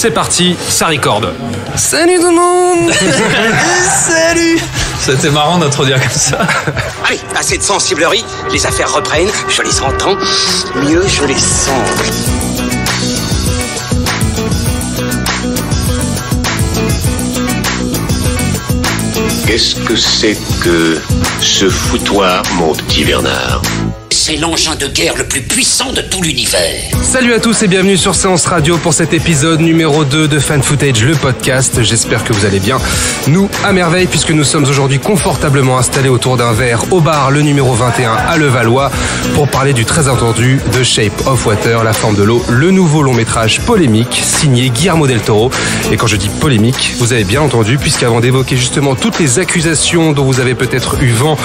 c'est parti, ça recorde. Salut tout le monde. Salut. C'était marrant d'introduire comme ça. Allez, assez de sensiblerie, les affaires reprennent, je les entends, mieux je les sens. Qu'est-ce que c'est que ce foutoir, mon petit Bernard ? C'est l'engin de guerre le plus puissant de tout l'univers. Salut à tous et bienvenue sur Séance Radio pour cet épisode numéro 2 de Fan Footage, le podcast. J'espère que vous allez bien. Nous, à merveille, puisque nous sommes aujourd'hui confortablement installés autour d'un verre au bar, le numéro 21 à Levallois, pour parler du très attendu The Shape of Water, La forme de l'eau, le nouveau long métrage polémique signé Guillermo del Toro. Et quand je dis polémique, vous avez bien entendu, puisqu'avant d'évoquer justement toutes les accusations dont vous avez peut-être eu vent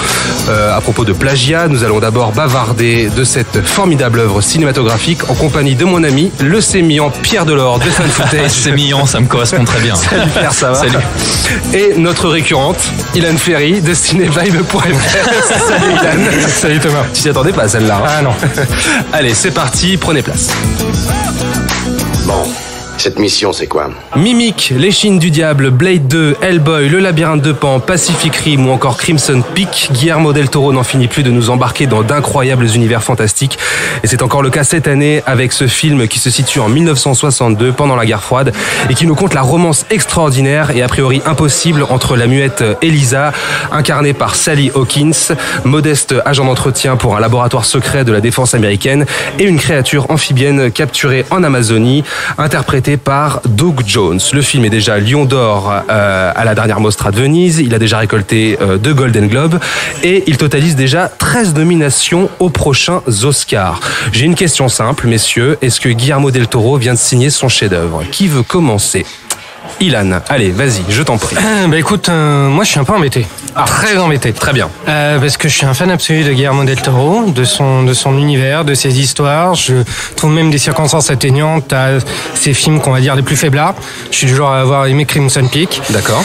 à propos de plagiat, nous allons d'abord bavarder de cette formidable œuvre cinématographique en compagnie de mon ami, le sémillant Pierre Delors de Fan Footage. Sémillant, ça me correspond très bien. Salut Pierre, ça va? Salut. Et notre récurrente, Ilan Ferry de cinévibe.fr. Salut Ilan. Salut Thomas. Tu t'y attendais pas à celle-là, hein? Ah non. Allez, c'est parti, prenez place. Bon, cette mission, c'est quoi ? Mimic, L'échine du diable, Blade 2, Hellboy, Le labyrinthe de Pan, Pacific Rim ou encore Crimson Peak, Guillermo del Toro n'en finit plus de nous embarquer dans d'incroyables univers fantastiques. Et c'est encore le cas cette année avec ce film qui se situe en 1962 pendant la guerre froide et qui nous conte la romance extraordinaire et a priori impossible entre la muette Elisa, incarnée par Sally Hawkins, modeste agent d'entretien pour un laboratoire secret de la défense américaine, et une créature amphibienne capturée en Amazonie, interprétée par Doug Jones. Le film est déjà Lion d'Or à la dernière Mostra de Venise. Il a déjà récolté 2 Golden Globes et il totalise déjà 13 nominations aux prochains Oscars. J'ai une question simple, messieurs. Est-ce que Guillermo del Toro vient de signer son chef-d'œuvre? Qui veut commencer? Ilan, allez, vas-y, je t'en prie. Bah écoute, moi je suis un peu embêté. Très embêté. Très bien. Parce que je suis un fan absolu de Guillermo del Toro, de son univers, de ses histoires. Je trouve même des circonstances atténuantes à ses films qu'on va dire les plus faiblards. Je suis du genre à avoir aimé Crimson Peak. D'accord.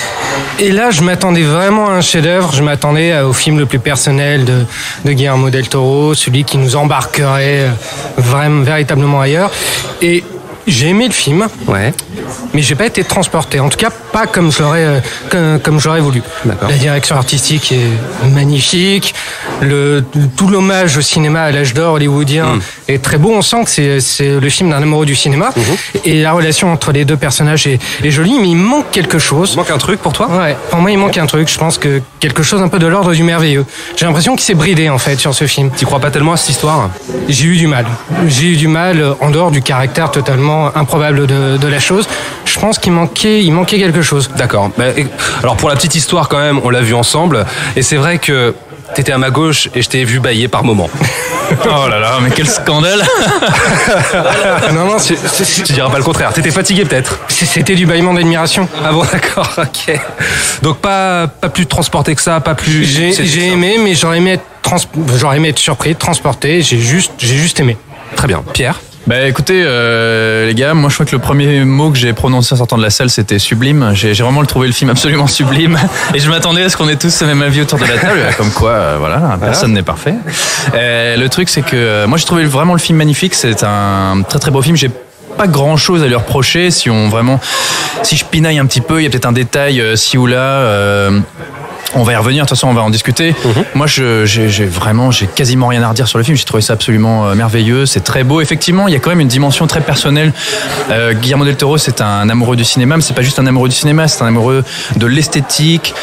Et là, je m'attendais vraiment à un chef-d'œuvre. Je m'attendais au film le plus personnel de Guillermo del Toro, celui qui nous embarquerait vraiment véritablement ailleurs. Et j'ai aimé le film. Ouais. Mais j'ai pas été transporté, en tout cas pas comme j'aurais voulu. D'accord. La direction artistique est magnifique, tout l'hommage au cinéma à l'âge d'or hollywoodien est très beau. On sent que c'est le film d'un amoureux du cinéma, et la relation entre les deux personnages est jolie, mais il manque quelque chose. Il manque un truc pour toi? Ouais, pour moi il manque un truc. Je pense que quelque chose un peu de l'ordre du merveilleux. J'ai l'impression qu'il s'est bridé en fait sur ce film. Tu crois pas tellement à cette histoire? J'ai eu du mal en dehors du caractère totalement improbable de la chose. Je pense qu'il manquait quelque chose. D'accord. Alors pour la petite histoire quand même, on l'a vu ensemble, et c'est vrai que t'étais à ma gauche et je t'ai vu bâiller par moments. Oh là là, mais quel scandale. Non, Tu diras pas le contraire. T'étais fatigué peut-être? c'était du bâillement d'admiration. Ah bon, d'accord, ok. Donc pas plus transporté que ça, pas plus... J'ai aimé, mais j'aurais aimé être surpris, transporté. J'ai juste aimé. Très bien. Pierre? Bah écoutez, les gars, moi je crois que le premier mot que j'ai prononcé en sortant de la salle, c'était sublime. J'ai vraiment trouvé le film absolument sublime. Et je m'attendais à ce qu'on ait tous le même avis autour de la table. Comme quoi, voilà, personne n'est parfait. Le truc, c'est que moi j'ai trouvé vraiment le film magnifique. C'est un très très beau film. J'ai pas grand chose à lui reprocher. Si je pinaille un petit peu, il y a peut-être un détail ci ou là. On va y revenir, de toute façon on va en discuter. Moi j'ai quasiment rien à redire sur le film. J'ai trouvé ça absolument merveilleux, c'est très beau. Effectivement, il y a quand même une dimension très personnelle. Guillermo del Toro, c'est un amoureux du cinéma, mais c'est pas juste un amoureux du cinéma, c'est un amoureux de l'esthétique,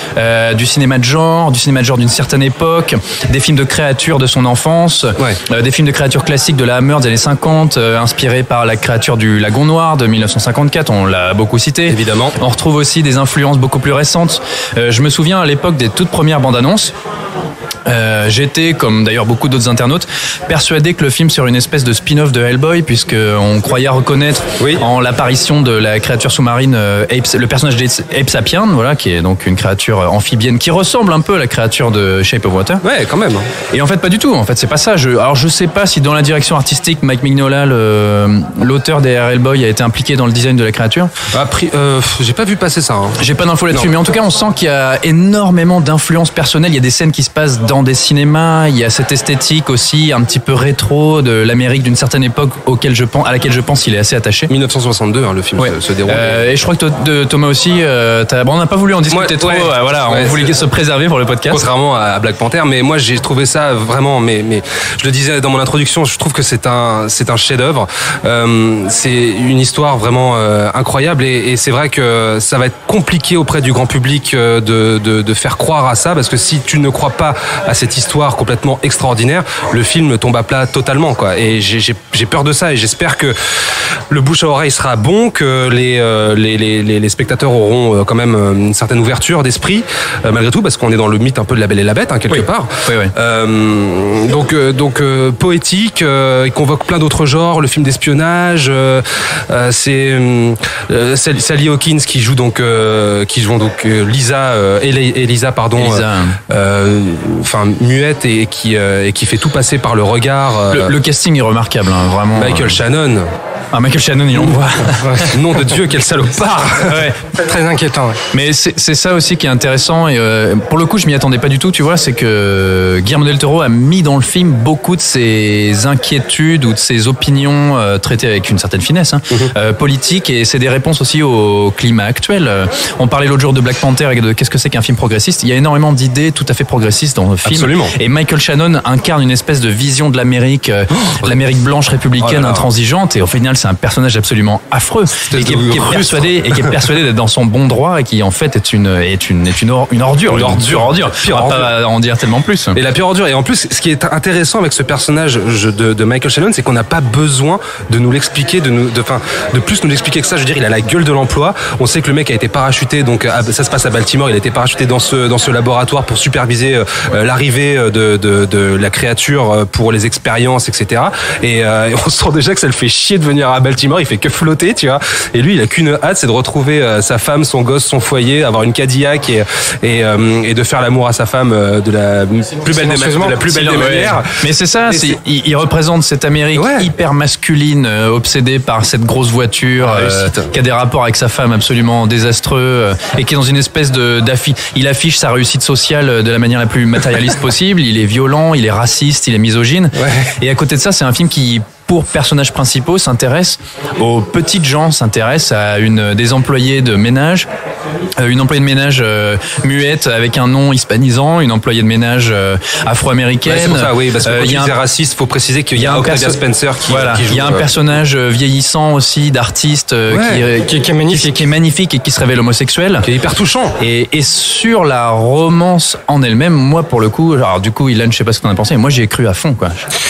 du cinéma de genre d'une certaine époque, des films de créatures de son enfance, des films de créatures classiques de la Hammer des années 50, inspirés par la créature du Lagon Noir de 1954, on l'a beaucoup cité. Évidemment. On retrouve aussi des influences beaucoup plus récentes. Je me souviens à l'époque des toutes premières bandes annonces. J'étais, comme d'ailleurs beaucoup d'autres internautes, persuadé que le film serait une espèce de spin-off de Hellboy, puisqu'on croyait reconnaître en l'apparition de la créature sous-marine le personnage d'Ape Sapien, voilà, qui est donc une créature amphibienne qui ressemble un peu à la créature de Shape of Water. Ouais, quand même. Et en fait, pas du tout. En fait, c'est pas ça. Alors, je sais pas si dans la direction artistique, Mike Mignola, l'auteur derrière Hellboy, a été impliqué dans le design de la créature. J'ai pas vu passer ça. Hein. J'ai pas d'infos là-dessus, mais en tout cas, on sent qu'il y a énormément d'influence personnelle. Il y a des scènes qui se passent dans dans des cinémas. Il y a cette esthétique aussi un petit peu rétro de l'Amérique d'une certaine époque à laquelle je pense il est assez attaché. 1962, le film se déroule. Et je crois que Thomas aussi, on n'a pas voulu en discuter trop. On voulait se préserver pour le podcast. Contrairement à Black Panther, mais moi j'ai trouvé ça vraiment, mais je le disais dans mon introduction, je trouve que c'est un chef-d'œuvre. C'est une histoire vraiment incroyable et c'est vrai que ça va être compliqué auprès du grand public de faire croire à ça, parce que si tu ne crois pas à cette histoire complètement extraordinaire, le film tombe à plat totalement, quoi. Et j'ai peur de ça, et j'espère que le bouche à oreille sera bon, que les spectateurs auront quand même une certaine ouverture d'esprit, malgré tout, parce qu'on est dans le mythe un peu de La Belle et la Bête, quelque part. Oui. Donc poétique, il convoque plein d'autres genres, le film d'espionnage, c'est Sally Hawkins qui joue donc Elisa, muette et qui fait tout passer par le regard. Le casting est remarquable, vraiment. Michael Shannon. Michael Shannon, il envoie. Nom de Dieu, quel salopard. Très inquiétant. Mais c'est ça aussi qui est intéressant, et pour le coup je m'y attendais pas du tout, tu vois, c'est que Guillermo del Toro a mis dans le film beaucoup de ses inquiétudes ou de ses opinions traitées avec une certaine finesse politique, et c'est des réponses aussi au climat actuel. On parlait l'autre jour de Black Panther et de qu'est-ce que c'est qu'un film progressiste. Il y a énormément d'idées tout à fait progressistes dans le film. Absolument. Et Michael Shannon incarne une espèce de vision de l'Amérique, l'Amérique blanche républicaine intransigeante, et au final c'est un personnage absolument affreux et qui est persuadé d'être dans son bon droit, et qui en fait est une ordure. On va pas en dire tellement plus. Et la pure ordure. Et en plus, ce qui est intéressant avec ce personnage de Michael Shannon, c'est qu'on n'a pas besoin de nous l'expliquer, de plus nous l'expliquer que ça. Je veux dire, il a la gueule de l'emploi. On sait que le mec a été parachuté, donc ça se passe à Baltimore. Il a été parachuté dans ce laboratoire pour superviser l'arrivée de la créature pour les expériences, etc. Et on sent déjà que ça le fait chier de venir à Baltimore. Il fait que flotter, tu vois. Et lui, il a qu'une hâte, c'est de retrouver sa femme, son gosse, son foyer, avoir une Cadillac et de faire l'amour à sa femme de la plus belle des manières. Mais c'est ça, il représente cette Amérique hyper masculine, obsédée par cette grosse voiture, qui a des rapports avec sa femme absolument désastreux, et qui est dans une espèce il affiche sa réussite sociale de la manière la plus matérialiste possible. Il est violent, il est raciste, il est misogyne. Et à côté de ça, c'est un film qui, pour personnages principaux, s'intéresse aux petites gens, s'intéresse à des employés de ménage, une employée de ménage muette avec un nom hispanisant, une employée de ménage afro-américaine. C'est pour ça, oui, parce que quand il est raciste, faut préciser qu'il y a Octavia Spencer qui joue. Il y a un personnage vieillissant aussi, d'artiste, qui est magnifique et qui se révèle homosexuel. Qui est hyper touchant. Et sur la romance en elle-même, moi pour le coup, alors du coup, Ilan, je sais pas ce que t'en as pensé, mais moi j'y ai cru à fond, quoi.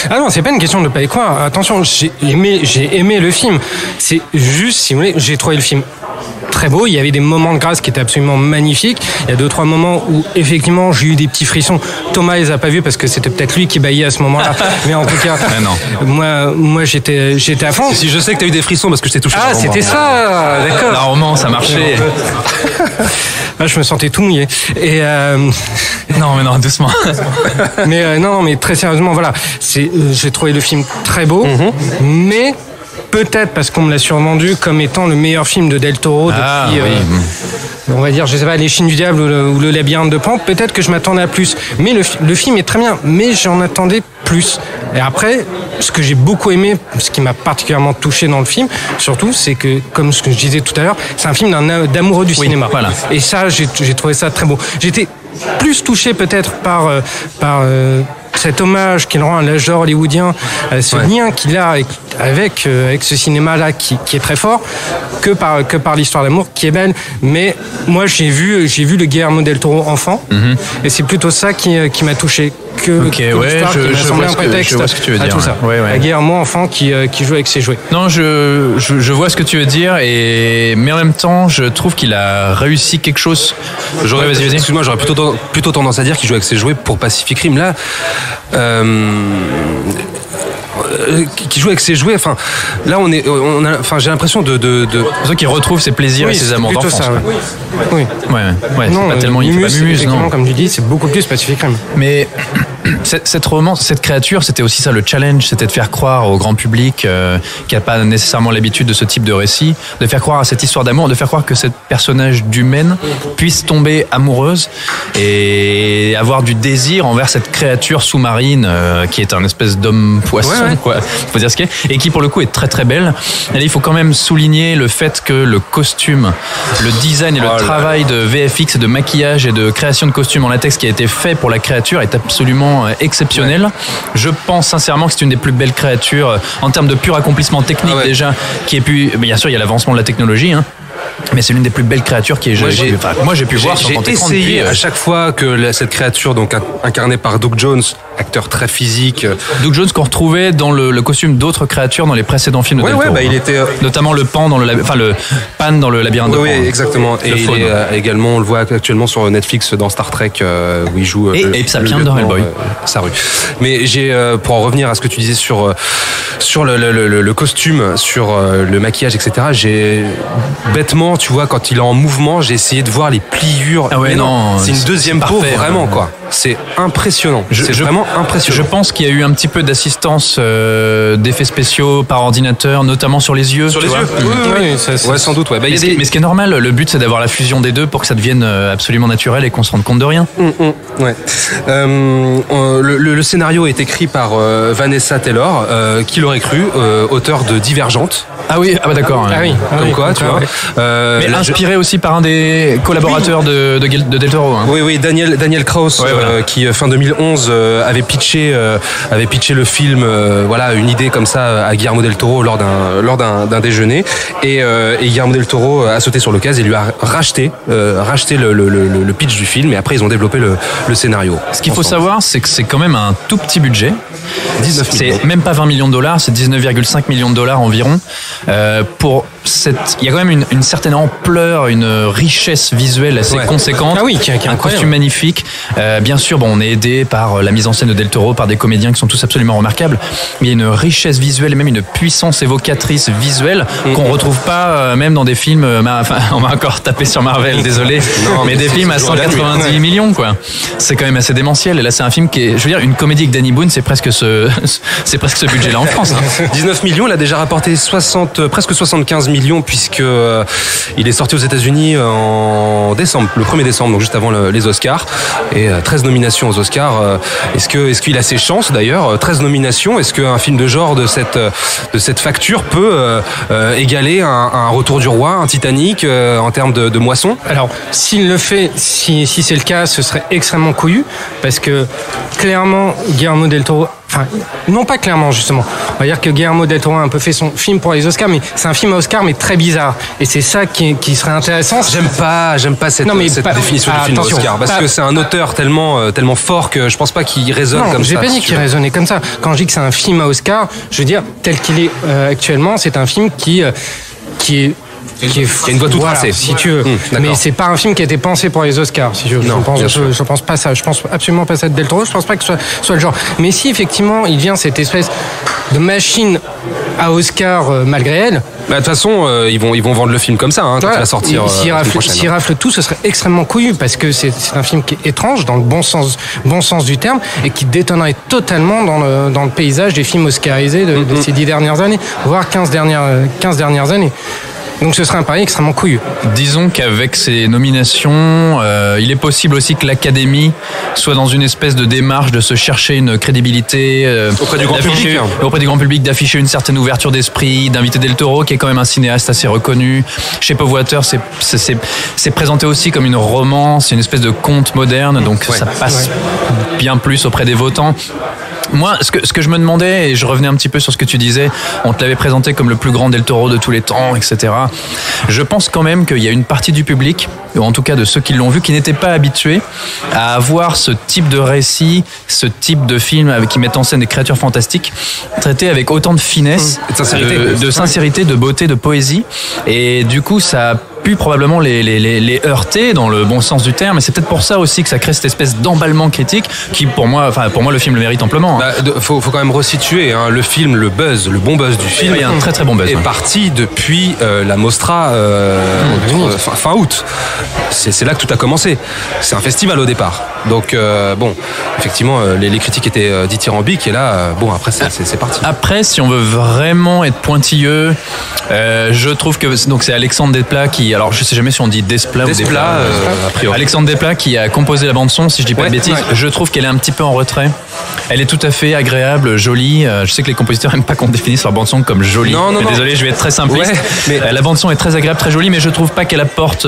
Ah non, c'est pas une question de pas y croire. Attention, j'ai aimé le film. C'est juste, si vous voulez, j'ai trouvé le film très beau. Il y avait des moments de grâce qui étaient absolument magnifiques. Il y a 2-3 moments où effectivement j'ai eu des petits frissons. Thomas les a pas vus parce que c'était peut-être lui qui baillait à ce moment-là. Mais en tout cas, moi j'étais à fond. Si je sais que t'as eu des frissons parce que je t'ai touché. Ah, c'était ça, d'accord. La romance, ça marchait. Je me sentais tout mouillé. Et non, doucement. mais très sérieusement, voilà. J'ai trouvé le film très beau, mais peut-être parce qu'on me l'a survendu comme étant le meilleur film de Del Toro depuis, on va dire, je sais pas, Les Chines du Diable ou le Labyrinthe de Pan. Peut-être que je m'attendais à plus. Mais le film est très bien, mais j'en attendais plus. Et après, ce que j'ai beaucoup aimé, ce qui m'a particulièrement touché dans le film, surtout, c'est que, comme ce que je disais tout à l'heure, c'est un film d'amoureux du cinéma. Voilà. Et ça, j'ai trouvé ça très beau. J'étais plus touché peut-être par cet hommage qu'il rend à l'âge d'or hollywoodien, ce lien qu'il a avec ce cinéma-là qui est très fort, que par l'histoire d'amour qui est belle. Mais moi, j'ai vu le Guillermo del Toro enfant, et c'est plutôt ça qui m'a touché. Que l'histoire qui m'a semblé un prétexte je vois ce que tu veux à dire, tout ça. Ouais. Guillermo enfant qui joue avec ses jouets. Non, je vois ce que tu veux dire, mais en même temps, je trouve qu'il a réussi quelque chose. Vas-y. Excuse-moi, j'aurais plutôt tendance à dire qu'il joue avec ses jouets pour Pacific Rim. Là, qui joue avec ses jouets. Enfin, là, j'ai l'impression de qu'il retrouve ses plaisirs et ses amours d'enfance. Ça, oui. Ouais. Non, c'est pas tellement il fait pas Mumuse, non. Comme tu dis, c'est beaucoup plus Pacific Rim. Mais cette romance, cette créature, c'était aussi ça le challenge, c'était de faire croire au grand public qui n'a pas nécessairement l'habitude de ce type de récit, de faire croire à cette histoire d'amour, de faire croire que ce personnage d'humaine puisse tomber amoureuse et avoir du désir envers cette créature sous-marine qui est un espèce d'homme-poisson, quoi. Faut dire ce qu'il est, et qui pour le coup est très très belle. Et là, il faut quand même souligner le fait que le costume, le design et le travail de VFX, de maquillage et de création de costumes en latex qui a été fait pour la créature est absolument exceptionnel. Je pense sincèrement que c'est une des plus belles créatures en termes de pur accomplissement technique déjà, qui est pu. Bien sûr, il y a l'avancement de la technologie, hein. Mais c'est l'une des plus belles créatures qui est. Moi, j'ai pu voir sur grand écran. J'ai essayé à chaque fois que cette créature, donc incarnée par Doug Jones, acteur très physique. Doug Jones qu'on retrouvait dans le costume d'autres créatures dans les précédents films de Del Toro. Il était notamment le pan dans le pan dans le labyrinthe de Pan. Oui, exactement. Et également, on le voit actuellement sur Netflix dans Star Trek où il joue. Et Sapien dans Hellboy. Saru. Mais pour en revenir à ce que tu disais sur le costume, sur le maquillage, etc. J'ai bêtement, tu vois, quand il est en mouvement, j'ai essayé de voir les pliures. Ah ouais, non, c'est une deuxième peau, vraiment, quoi. C'est impressionnant. C'est vraiment impressionnant. Je pense qu'il y a eu un petit peu d'assistance d'effets spéciaux par ordinateur, notamment sur les yeux. Sur les yeux. Oui, sans doute. Ouais. Mais ce qui est normal, le but c'est d'avoir la fusion des deux pour que ça devienne absolument naturel et qu'on se rende compte de rien. Ouais. Le scénario est écrit par Vanessa Taylor, qui l'aurait cru, auteur de Divergente. Ah oui, d'accord. Ah oui. Comme quoi, tu vois. Mais inspiré aussi par un des collaborateurs de Del Toro. Hein. Oui, Daniel Krauss, qui fin 2011 avait pitché le film, une idée comme ça à Guillermo del Toro lors d'un déjeuner, et Guillermo del Toro a sauté sur l'occasion et lui a racheté le pitch du film, et après ils ont développé le scénario. Ce qu'il faut savoir, c'est que c'est quand même un tout petit budget. 19 millions. C'est même pas 20 millions de dollars, c'est 19,5 millions de dollars environ. Il y a quand même une certaine ampleur, une richesse visuelle assez conséquente. Ah oui, qui est un costume magnifique. Bien sûr, on est aidé par la mise en scène de Del Toro, par des comédiens qui sont tous absolument remarquables. Mais il y a une richesse visuelle et même une puissance évocatrice visuelle qu'on retrouve pas même dans des films. On va encore taper sur Marvel, désolé, mais des films à 190 millions, quoi. C'est quand même assez démentiel. Et là, c'est un film qui est, je veux dire, une comédie avec Danny Boone, c'est presque ce budget-là en France. Hein. 19 millions, il a déjà rapporté presque 75 millions puisque il est sorti aux États-Unis en décembre, le 1er décembre, donc juste avant les Oscars, et 13 nominations aux Oscars. Est-ce qu'il a ses chances d'ailleurs? 13 nominations. Est-ce qu'un film de genre de cette facture peut égaler un Retour du Roi, un Titanic en termes de moisson? Alors, s'il le fait, si c'est le cas, ce serait extrêmement couillu, parce que clairement, Guillermo del Toro, enfin, non pas clairement justement, on va dire que Guillermo del Toro a un peu fait son film pour les Oscars, mais c'est un film à Oscar mais très bizarre, et c'est ça qui serait intéressant. J'aime pas cette définition du film Oscar, parce que c'est un auteur tellement fort que je pense pas qu'il résonne comme ça. J'ai pas dit qu'il résonnait comme ça. Quand je dis que c'est un film à Oscar, je veux dire tel qu'il est actuellement, c'est un film qui est qui a une voie toute tracée, si tu veux. Mais c'est pas un film qui a été pensé pour les Oscars, si tu veux. Je pense pas ça. Je pense absolument pas ça de Del Toro. Je pense pas que ce soit le genre. Mais si effectivement il vient cette espèce de machine à Oscar malgré elle. De toute façon, ils vont vendre le film comme ça, quand il va sortir. S'il rafle tout, ce serait extrêmement couillu, parce que c'est un film qui est étrange dans le bon sens du terme, et qui détonnerait totalement dans le paysage des films oscarisés de ces 10 dernières années, voire 15 dernières années. Donc ce serait un pari extrêmement couillu. Disons qu'avec ces nominations, il est possible aussi que l'Académie soit dans une espèce de démarche de se chercher une crédibilité auprès du grand public, d'afficher une certaine ouverture d'esprit, d'inviter Del Toro, qui est quand même un cinéaste assez reconnu. Shape of Water, c'est présenté aussi comme une romance, une espèce de conte moderne, donc ça passe bien plus auprès des votants. Moi, ce que je me demandais, et je revenais un petit peu sur ce que tu disais, on te l'avait présenté comme le plus grand Del Toro de tous les temps, etc. Je pense quand même qu'il y a une partie du public, ou en tout cas de ceux qui l'ont vu, qui n'étaient pas habitués à avoir ce type de récit, ce type de film qui mettent en scène des créatures fantastiques, traitées avec autant de finesse, de sincérité, de beauté, de poésie. Et du coup, ça a pu probablement les heurter dans le bon sens du terme, et c'est peut-être pour ça aussi que ça crée cette espèce d'emballement critique qui, pour moi, le film le mérite amplement. Faut quand même resituer le film, le bon buzz du film. Il y a un très très bon buzz. Est parti depuis la Mostra fin août. C'est là que tout a commencé. C'est un festival au départ. Donc effectivement, les critiques étaient dithyrambiques, et là, après c'est parti. Après, si on veut vraiment être pointilleux, je trouve que donc c'est Alexandre Desplat qui, alors je sais jamais si on dit Desplat ou Desplat, a priori. Alexandre Desplat qui a composé la bande son, si je dis pas de bêtises. Ouais. Je trouve qu'elle est un petit peu en retrait. Elle est tout à fait agréable, jolie. Je sais que les compositeurs n'aiment pas qu'on définisse leur bande son comme jolie. Non. Désolé, je vais être très simpliste. Ouais, mais la bande son est très agréable, très jolie, mais je trouve pas qu'elle apporte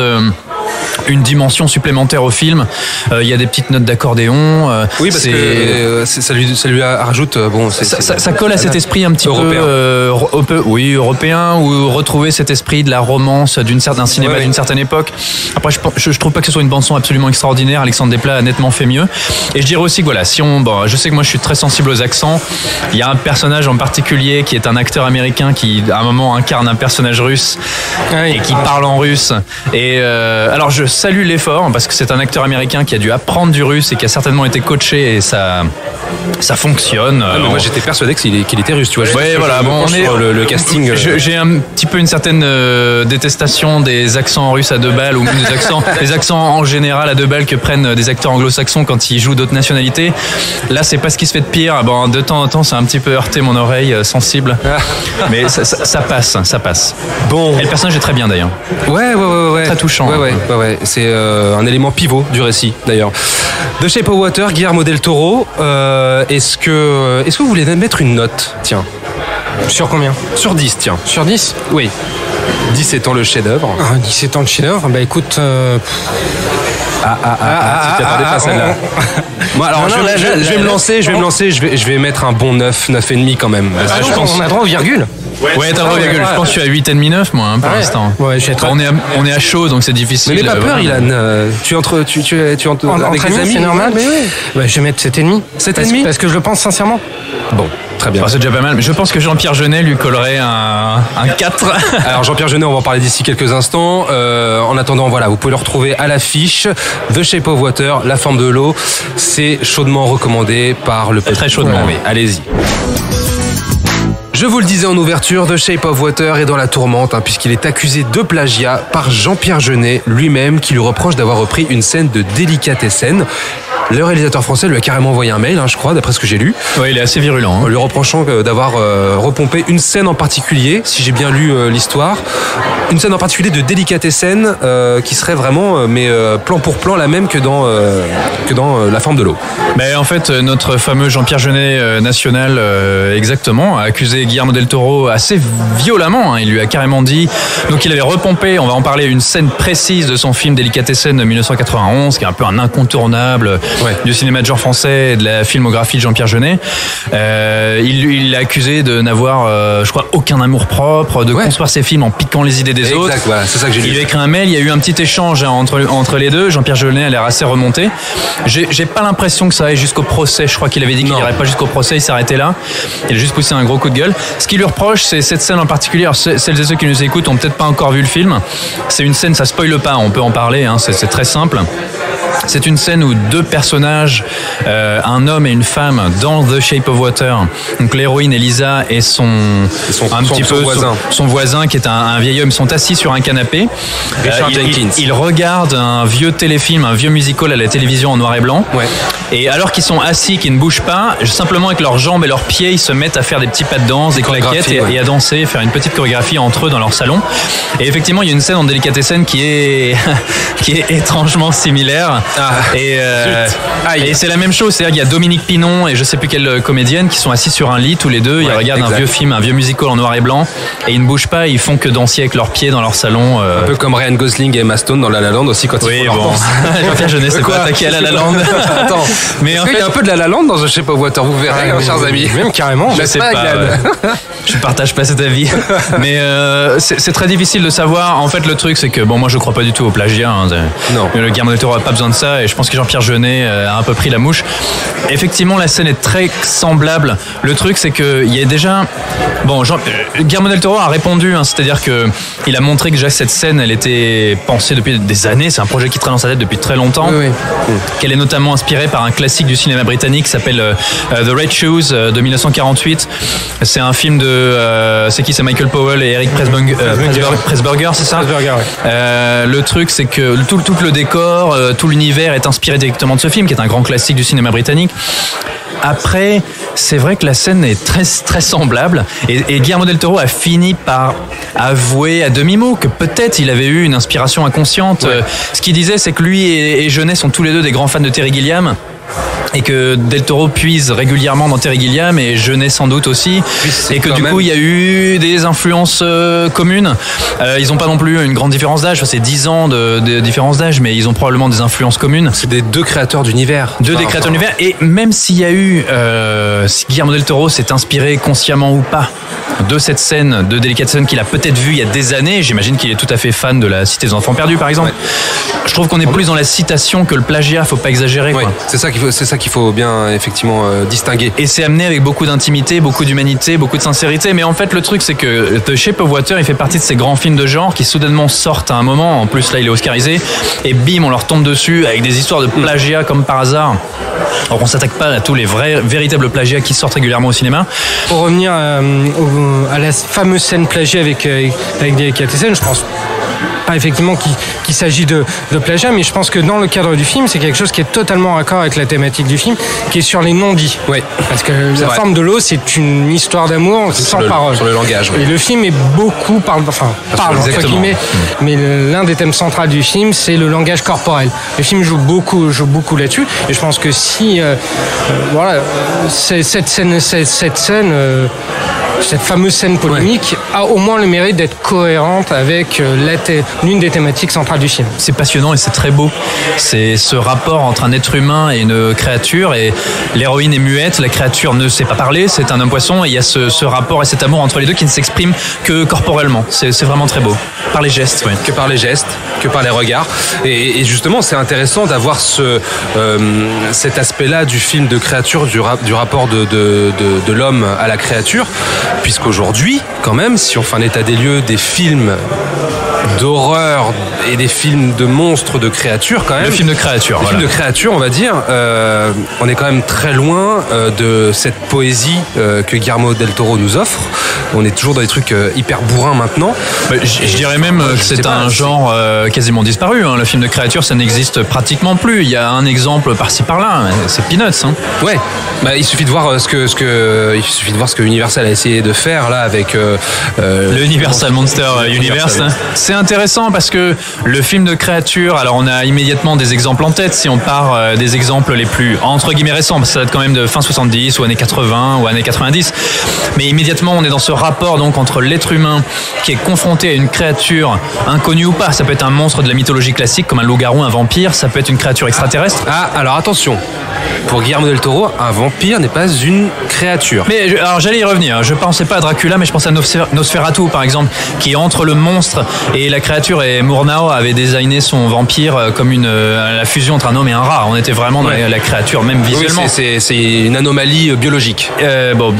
une dimension supplémentaire au film. Il y a des petites notes d'accordéon. Oui, parce que ça lui rajoute. Ça colle à cet esprit un petit peu européen, ou retrouver cet esprit de la romance d'un cinéma d'une certaine époque. Après, je trouve pas que ce soit une bande son absolument extraordinaire. Alexandre Desplat a nettement fait mieux. Et je dirais aussi que je sais que moi je suis très sensible aux accents. Il y a un personnage en particulier qui est un acteur américain qui à un moment incarne un personnage russe et qui parle en russe. Et alors je salue l'effort parce que c'est un acteur américain qui a dû apprendre du russe et qui a certainement été coaché, et ça fonctionne. Moi j'étais persuadé qu'il était russe, tu vois. Le casting. J'ai un petit peu une certaine détestation des accents russes à deux balles, ou même des accents en général à deux balles que prennent des acteurs anglo-saxons quand ils jouent d'autres nationalités. Là, c'est pas ce qui se fait de pire. De temps en temps, ça a un petit peu heurté mon oreille sensible, mais ça passe. Bon. Et le personnage est très bien d'ailleurs. Ouais. Très touchant. Ouais. C'est un élément pivot du récit d'ailleurs. The Shape of Water, Guillermo del Toro. Est-ce que vous voulez mettre une note? Tiens. Sur combien? Sur 10, tiens. Sur 10? Oui. 10 étant le chef-d'œuvre. 10 étant le chef-d'œuvre, écoute. Tu t'attendais pas celle-là. Moi, alors, je vais me lancer, je vais mettre un bon 9,5 quand même. Je pense qu'on a droit aux virgules. Ouais, t'as droit. Je pense que je suis à 8,5-9 moi pour l'instant. Ouais, on est à chaud, donc c'est difficile. Mais n'aie pas peur, Ilan. Tu es entre avec tes amis, c'est normal. Je vais mettre 7,5. 7,5 parce que je le pense sincèrement. Bon. Très bien. C'est déjà pas mal, mais je pense que Jean-Pierre Jeunet lui collerait un 4. Alors Jean-Pierre Jeunet, on va en parler d'ici quelques instants. En attendant, vous pouvez le retrouver à l'affiche. The Shape of Water, La forme de l'eau. C'est chaudement recommandé par le très chaudement. Oui, allez-y. Je vous le disais en ouverture, The Shape of Water est dans la tourmente, puisqu'il est accusé de plagiat par Jean-Pierre Jeunet lui-même, qui lui reproche d'avoir repris une scène de Délicatessen. Le réalisateur français lui a carrément envoyé un mail, je crois, d'après ce que j'ai lu. Oui, il est assez virulent. Lui reprochant d'avoir repompé une scène en particulier, si j'ai bien lu l'histoire. Une scène en particulier de Délicatessen qui serait vraiment, plan pour plan, la même que dans La forme de l'eau. Mais en fait, notre fameux Jean-Pierre Jeunet national, exactement, a accusé Guillermo del Toro assez violemment. Il lui a carrément dit, donc il avait repompé, on va en parler, une scène précise de son film Délicatessen de 1991, qui est un peu un incontournable du cinéma de genre français et de la filmographie de Jean-Pierre Jeunet. Il l'a accusé de n'avoir, je crois, aucun amour propre, de construire ses films en piquant les idées des autres. Voilà, c'est ça que j'ai lu. Il a écrit un mail, il y a eu un petit échange entre les deux. Jean-Pierre Jeunet a l'air assez remonté. J'ai pas l'impression que ça aille jusqu'au procès. Je crois qu'il avait dit qu'il n'irait pas jusqu'au procès, il s'arrêtait là. Il a juste poussé un gros coup de gueule. Ce qu'il lui reproche, c'est cette scène en particulier. Alors, celles et ceux qui nous écoutent ont peut-être pas encore vu le film. C'est une scène, ça spoile pas, on peut en parler, c'est très simple. C'est une scène où deux personnages, un homme et une femme, dans The Shape of Water. Donc l'héroïne Elisa et son voisin qui est un vieil homme, sont assis sur un canapé. Richard Jenkins. Ils regardent un vieux téléfilm, un vieux musical à la télévision en noir et blanc. Ouais. Et alors qu'ils sont assis, qu'ils ne bougent pas, simplement avec leurs jambes et leurs pieds, ils se mettent à faire des petits pas de danse, des claquettes et à danser, faire une petite chorégraphie entre eux dans leur salon. Et effectivement, il y a une scène en Délicatessen qui est étrangement similaire. Et c'est la même chose, c'est-à-dire qu'il y a Dominique Pinon et je sais plus quelle comédienne qui sont assis sur un lit tous les deux, ils regardent un vieux film, un vieux musical en noir et blanc, et ils ne bougent pas, ils font que danser avec leurs pieds dans leur salon. Un peu comme Ryan Gosling et Emma Stone dans La La Land aussi quand ils font leur danse. Jean-Pierre Jeunet s'est pas attaqué à La La Land. Attends, mais en fait, il y a un peu de La La Land dans The Shape of Water, vous verrez, chers amis. Même carrément. Je sais pas. Je partage pas cet avis. Mais c'est très difficile de savoir. En fait, le truc, c'est que moi, je crois pas du tout au plagiat. Non. Le Guillermo del Toro a pas besoin de ça. ça, et je pense que Jean-Pierre Jeunet a un peu pris la mouche. Effectivement, la scène est très semblable. Le truc, c'est qu'il y a déjà... Bon, Guillermo del Toro a répondu, hein, c'est-à-dire qu'il a montré que déjà cette scène, elle était pensée depuis des années, c'est un projet qui traîne dans sa tête depuis très longtemps, qu'elle est notamment inspirée par un classique du cinéma britannique qui s'appelle The Red Shoes de 1948. C'est un film de... c'est Michael Powell et Eric Pressburger, c'est ça? Pressburger, ouais. Le truc, c'est que tout le décor, tout l'univers est inspiré directement de ce film, qui est un grand classique du cinéma britannique. Après, c'est vrai que la scène est très, très semblable, et Guillermo del Toro a fini par avouer à demi-mot que peut-être il avait eu une inspiration inconsciente. Ouais. Ce qu'il disait, c'est que lui et Jeunet sont tous les deux des grands fans de Terry Gilliam, et que Del Toro puise régulièrement dans Terry Gilliam, et Jeunet sans doute aussi, et que du coup il y a eu des influences communes. Ils n'ont pas non plus une grande différence d'âge, c'est 10 ans de différence d'âge, mais ils ont probablement des influences communes. C'est des deux créateurs d'univers. Des créateurs d'univers, et même s'il y a eu si Guillermo del Toro s'est inspiré consciemment ou pas de cette scène de Delicatessen qu'il a peut-être vue il y a des années, j'imagine qu'il est tout à fait fan de la Cité des Enfants Perdus par exemple. Ouais. Je trouve qu'on est plus dans la citation que le plagiat, faut pas exagérer. Ouais. C'est ça qu'il faut bien effectivement distinguer. Et c'est amené avec beaucoup d'intimité, beaucoup d'humanité, beaucoup de sincérité. Mais en fait, le truc, c'est que The Shape of Water, il fait partie de ces grands films de genre qui soudainement sortent à un moment. En plus, là, il est oscarisé. Et bim, on leur tombe dessus avec des histoires de plagiat comme par hasard. Alors, on s'attaque pas à tous les véritables plagiats qui sortent régulièrement au cinéma. Pour revenir à la fameuse scène plagiat avec Delicatessen, je pense pas effectivement qu'il s'agit de plagiat, mais je pense que dans le cadre du film, c'est quelque chose qui est totalement en accord avec la thématique du film, qui est sur les non-dits. Oui. Parce que La forme de l'eau, c'est une histoire d'amour sans parole. Sur le langage. Et le film est beaucoup parle entre guillemets, mais l'un des thèmes centraux du film, c'est le langage corporel. Le film joue beaucoup là-dessus, et je pense que si cette fameuse scène polémique a au moins le mérite d'être cohérente avec l'une des thématiques centrales du film. C'est passionnant et c'est très beau. C'est ce rapport entre un être humain et une créature, et l'héroïne est muette, la créature ne sait pas parler, c'est un homme-poisson, et il y a ce rapport et cet amour entre les deux qui ne s'exprime que corporellement. C'est vraiment très beau. Par les gestes, oui. Que par les gestes, que par les regards. Et justement, c'est intéressant d'avoir cet aspect-là du film de créature, du rapport de l'homme à la créature, puisqu'aujourd'hui, quand même, si on fait un état des lieux des films d'horreur et des films de monstres, de créatures quand même. Le film de créature. Le film de créature, on va dire. On est quand même très loin de cette poésie que Guillermo del Toro nous offre. On est toujours dans des trucs hyper bourrins maintenant. Je dirais même que c'est un genre quasiment disparu. Hein. Le film de créature, ça n'existe pratiquement plus. Il y a un exemple par-ci par-là. C'est Peanuts. Hein. Ouais. Il suffit de voir ce que Universal a essayé de faire là avec le Universal Monster Universe. Hein. C'est intéressant parce que le film de créature, alors on a immédiatement des exemples en tête si on part des exemples les plus entre guillemets récents, parce que ça date quand même de fin 70 ou années 80 ou années 90, mais immédiatement on est dans ce rapport donc entre l'être humain qui est confronté à une créature inconnue ou pas. Ça peut être un monstre de la mythologie classique comme un loup-garou, un vampire, ça peut être une créature extraterrestre. Ah, alors attention, pour Guillermo del Toro, un vampire n'est pas une créature. Mais alors j'allais y revenir, je pensais pas à Dracula, mais je pensais à Nosferatu par exemple, qui est entre le monstre et la créature, et Murnau avait designé son vampire comme la fusion entre un homme et un rat. On était vraiment dans la créature, même visuellement. Oui, c'est une anomalie biologique.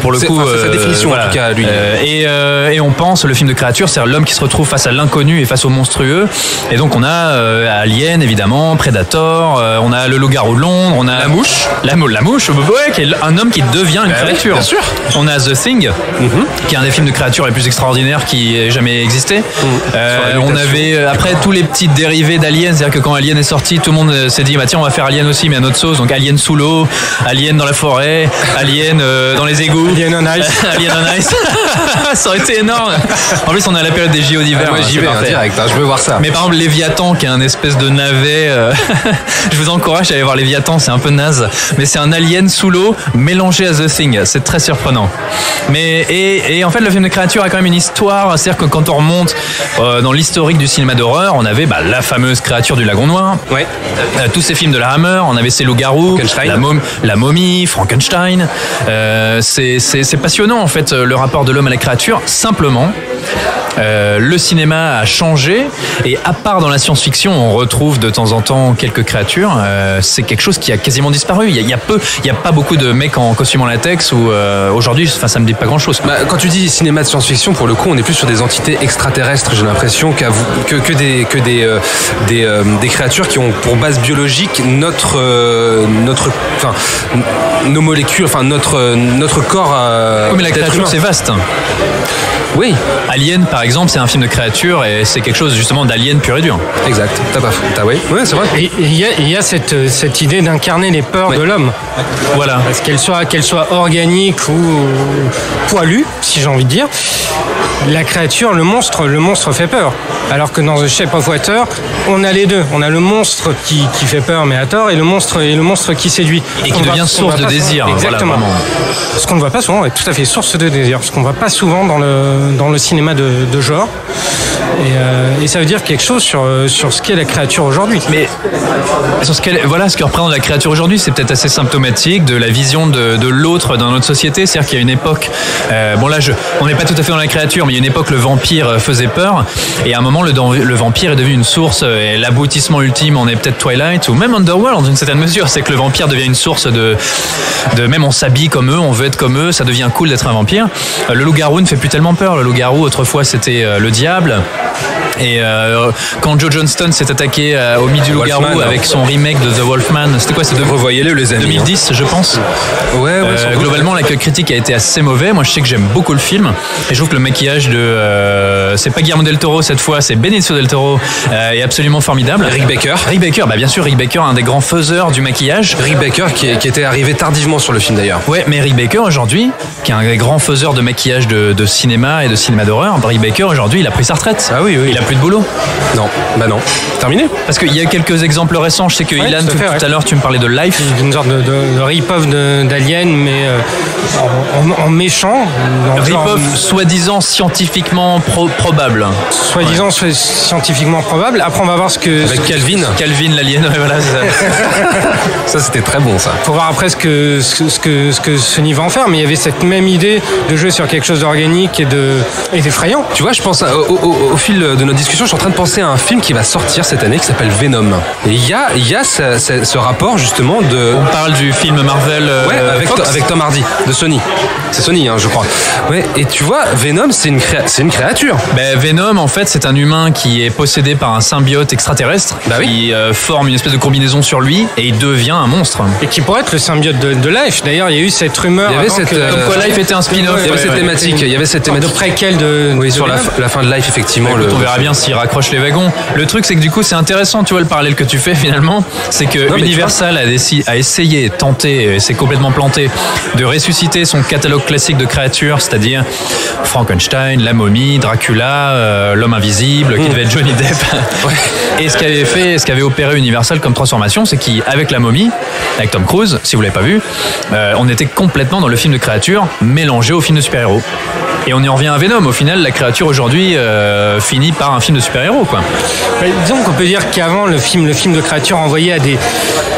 Pour le coup, c'est sa définition en tout cas, lui. Et on pense, le film de créature, c'est l'homme qui se retrouve face à l'inconnu et face au monstrueux. Et donc on a Alien évidemment, Predator, on a le loup-garou de Londres, on a la mouche, qui est un homme qui devient une créature. Bien sûr. On a The Thing, qui est un des films de créatures les plus extraordinaires qui ait jamais existé. On avait après tous les petits dérivés d'Alien, c'est-à-dire que quand Alien est sorti, tout le monde s'est dit tiens, on va faire Alien aussi, mais à notre sauce. Donc Alien sous l'eau, Alien dans la forêt, Alien dans les égouts, Alien on Ice. Alien on Ice. Ça aurait été énorme. En plus, on est à la période des JO d'hiver. Moi, j'y vais direct, je veux voir ça. Mais par exemple, Léviathan, qui est un espèce de navet, je vous encourage à aller voir Léviathan, c'est un peu naze, mais c'est un alien sous l'eau mélangé à The Thing. C'est très surprenant. Et en fait, le film de créature a quand même une histoire. C'est-à-dire que quand on remonte dans l'historique du cinéma d'horreur, on avait la fameuse créature du lagon noir. Ouais. Tous ces films de la Hammer, on avait ces loups-garous, la momie, Frankenstein. C'est passionnant en fait le rapport de l'homme à la créature. Simplement, le cinéma a changé, et à part dans la science-fiction, on retrouve de temps en temps quelques créatures. C'est quelque chose qui a quasiment disparu. Il y a pas beaucoup de mecs en costume en latex ou aujourd'hui, enfin, ça me dit pas grand-chose. Bah, quand tu dis cinéma de science-fiction, pour le coup, on est plus sur des entités extraterrestres. J'ai l'impression que des créatures qui ont pour base biologique nos molécules, enfin notre corps. Oui, mais la créature, c'est vaste. Oui. Alien, par exemple, c'est un film de créature et c'est quelque chose justement d'alien pur et dur. Exact. Oui, c'est vrai. Et il y a cette idée d'incarner les peurs de l'homme. Voilà. Parce qu'elle soit organique ou poilue, si j'ai envie de dire. La créature, le monstre fait peur. Alors que dans The Shape of Water, on a les deux. On a le monstre qui fait peur, mais à tort, et le monstre qui séduit. Et qui devient source de désir. Exactement. Voilà, ce qu'on ne voit pas souvent, est tout à fait source de désir. Ce qu'on ne voit pas souvent dans le cinéma de genre. Et ça veut dire quelque chose sur ce qu'est la créature aujourd'hui. Mais sur ce que représente la créature aujourd'hui, c'est peut-être assez symptomatique de la vision de l'autre dans notre société. C'est-à-dire qu'il y a une époque, on n'est pas tout à fait dans la créature, mais il y a une époque, le vampire faisait peur, et à un moment, le vampire est devenu une source, et l'aboutissement ultime, on est peut-être Twilight, ou même Underworld, dans une certaine mesure. C'est que le vampire devient une source de même on s'habille comme eux, on veut être comme eux, ça devient cool d'être un vampire. Le loup-garou ne fait plus tellement peur. Le loup-garou, autrefois, c'était le diable. Et quand Joe Johnston s'est attaqué au mythe du loup-garou avec son remake de The Wolfman, c'était quoi? C'est revoyez-le, les amis. 2010, je pense. Ouais. Globalement, l'accueil critique a été assez mauvais. Moi, je sais que j'aime beaucoup le film, et je trouve que le maquillage c'est pas Guillermo del Toro cette fois, c'est Benicio del Toro, est absolument formidable. Rick Baker, bah bien sûr, Rick Baker, un des grands faiseurs du maquillage. Rick Baker qui était arrivé tardivement sur le film d'ailleurs. Ouais, mais Rick Baker aujourd'hui, qui est un des grands faiseurs de maquillage de cinéma et de cinéma d'horreur, Rick Baker aujourd'hui, il a pris sa retraite. Ah oui. Il a plus de boulot. Non. Terminé. Parce qu'il y a quelques exemples récents. Je sais que Ilan, tout à l'heure, tu me parlais de Life. Une sorte de rip-off d'Alien, mais en méchant. Rip-off soi-disant scientifiquement probable. Soi-disant scientifiquement probable. Après, on va voir ce que... Avec Calvin, l'alien, ouais, voilà, c'est ça. Ça, c'était très bon, ça. Faut voir après ce que Sony va en faire, mais il y avait cette même idée de jouer sur quelque chose d'organique et d'effrayant. Tu vois, je pense au fil de notre discussion, je suis en train de penser à un film qui va sortir cette année qui s'appelle Venom. Et il y a ce rapport justement de... On parle du film Marvel avec Tom Hardy de Sony. C'est Sony, je crois. Ouais, et tu vois, Venom, c'est une créature. Venom, en fait, c'est un humain qui est possédé par un symbiote extraterrestre qui forme une espèce de combinaison sur lui, et il devient un monstre. Et qui pourrait être le symbiote de Life. D'ailleurs, il y a eu cette rumeur. Il y avait comme quoi Life était un spin-off. Il y avait cette thématique. De préquel sur la fin de Life, effectivement. On verra bien s'il raccroche les wagons. Le truc, c'est que du coup, c'est intéressant, tu vois, le parallèle que tu fais finalement. C'est que Universal a essayé, tenté, et s'est complètement planté, de ressusciter son catalogue classique de créatures, c'est-à-dire Frankenstein, la momie, Dracula, l'homme invisible, qui devait être Johnny Depp. Et ce qu'avait opéré Universal comme transformation, c'est qu'avec la momie, avec Tom Cruise, si vous l'avez pas vu, on était complètement dans le film de créature mélangé au film de super-héros. Et on y en revient à Venom. Au final, la créature aujourd'hui finit par un film de super-héros, quoi. Disons qu'on peut dire qu'avant, le film de créature envoyait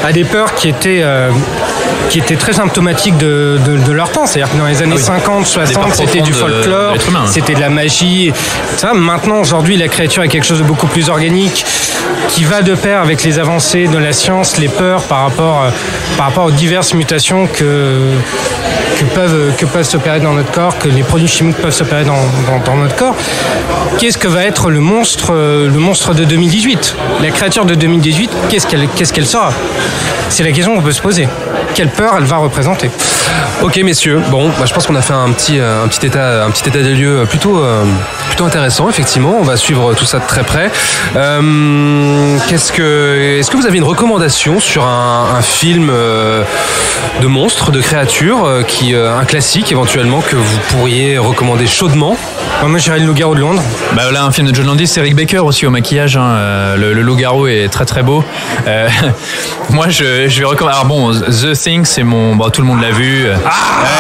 à des peurs qui étaient très symptomatiques de leur temps. C'est-à-dire que dans les années 50, 60, c'était du folklore, c'était de la magie. Ça, maintenant, aujourd'hui, la créature est quelque chose de beaucoup plus organique, qui va de pair avec les avancées de la science, les peurs par rapport aux diverses mutations que peuvent s'opérer dans notre corps, que les produits chimiques peuvent s'opérer dans notre corps. Qu'est-ce que va être le monstre de 2018? La créature de 2018, qu'est-ce qu'elle sera? C'est la question qu'on peut se poser. Quelle peur elle va représenter? Ok, messieurs. Bon, je pense qu'on a fait un petit état des lieux plutôt intéressant, effectivement. On va suivre tout ça de très près. Est-ce que vous avez une recommandation sur un film de monstres, de créatures, un classique éventuellement que vous pourriez recommander chaudement? Moi, j'irais le loup-garou de Londres. Là, un film de John Landis, c'est Rick Baker aussi au maquillage. Le loup-garou est très très beau. Moi, je vais recommander. Alors bon, The Thing, c'est tout le monde l'a vu.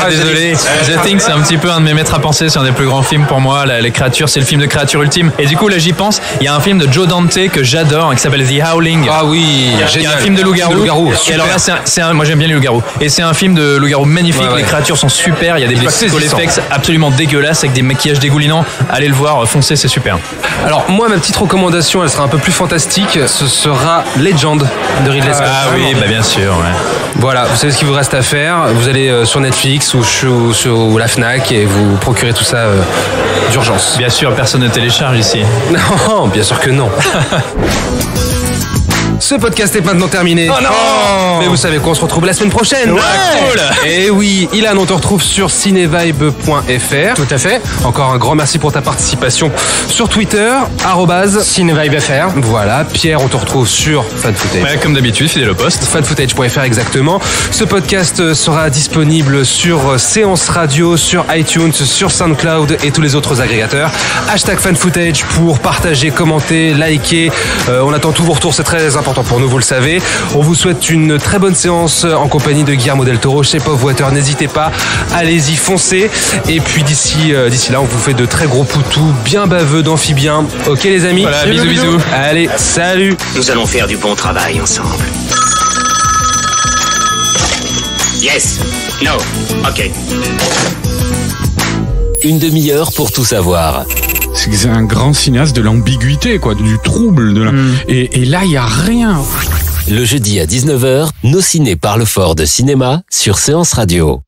Désolé. The Thing, c'est un petit peu un de mes maîtres à penser. C'est un des plus grands films pour moi. Les créatures, c'est le film de créature ultime. Et du coup, là, j'y pense. Il y a un film de Joe Dante que j'adore, qui s'appelle The Howling. Ah oui, il y a un film de loup-garou. Et alors là, moi j'aime bien les loups-garous. Et c'est un film de loup-garou magnifique. Les créatures sont super. Il y a des special effects absolument dégueulasses avec des maquillages dégoulinant. Allez le voir, foncez, c'est super. Alors moi, ma petite recommandation, elle sera un peu plus fantastique. Ce sera Legend de Ridley Scott. Ah oui, bah bien sûr, ouais. Voilà, vous savez ce qu'il vous reste à faire. Vous allez sur Netflix ou sur la Fnac et vous procurez tout ça d'urgence. Bien sûr, personne ne télécharge ici. Non, bien sûr que non. Ce podcast est maintenant terminé. Oh non! Mais vous savez quoi, on se retrouve la semaine prochaine. Ouais, cool! Et oui, Ilan, on te retrouve sur cinevibe.fr. Tout à fait. Encore un grand merci pour ta participation sur Twitter, @CineVibeFR. Voilà, Pierre, on te retrouve sur FanFootage. Ouais, comme d'habitude, fidèle au poste. Fanfootage.fr exactement. Ce podcast sera disponible sur Séance Radio, sur iTunes, sur SoundCloud et tous les autres agrégateurs. #FanFootage pour partager, commenter, liker. On attend tous vos retours, c'est très important pour nous, vous le savez. On vous souhaite une très bonne séance en compagnie de Guillermo del Toro, Shape of Water. N'hésitez pas, allez-y, foncez. Et puis d'ici là, on vous fait de très gros poutous bien baveux d'amphibien. Ok les amis? Voilà, bisous. Allez, salut. Nous allons faire du bon travail ensemble. Yes. No. Ok. Une demi-heure pour tout savoir. C'est un grand cinéaste de l'ambiguïté, quoi, du trouble. Et là, il n'y a rien. Le jeudi à 19h, Nos Ciné parlent fort de cinéma sur Séance Radio.